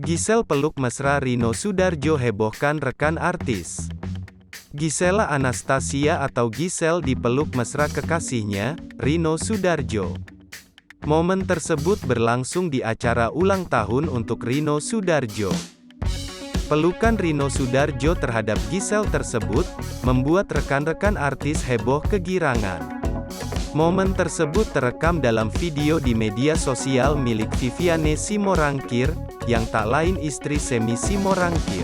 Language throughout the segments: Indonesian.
Gisel peluk mesra Rino Soedarjo hebohkan rekan artis. Gisela Anastasia atau Gisel dipeluk mesra kekasihnya, Rino Soedarjo. Momen tersebut berlangsung di acara ulang tahun untuk Rino Soedarjo. Pelukan Rino Soedarjo terhadap Gisel tersebut, membuat rekan-rekan artis heboh kegirangan. Momen tersebut terekam dalam video di media sosial milik Viviane Simorangkir, yang tak lain istri Semi Simorangkir.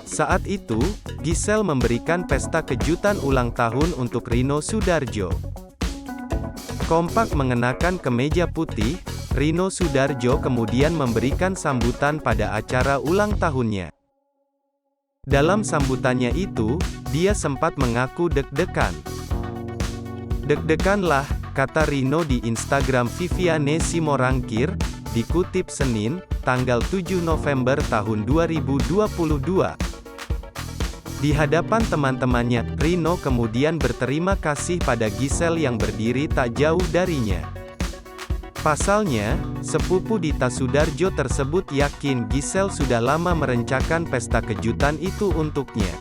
Saat itu, Gisel memberikan pesta kejutan ulang tahun untuk Rino Soedarjo. Kompak mengenakan kemeja putih, Rino Soedarjo kemudian memberikan sambutan pada acara ulang tahunnya. Dalam sambutannya itu, dia sempat mengaku deg-degan. "Deg-degan lah," kata Rino di Instagram Viviane Simorangkir, dikutip Senin, tanggal 7 November tahun 2022. Di hadapan teman-temannya, Rino kemudian berterima kasih pada Gisel yang berdiri tak jauh darinya. Pasalnya, sepupu Dita Soedarjo tersebut yakin Gisel sudah lama merencanakan pesta kejutan itu untuknya.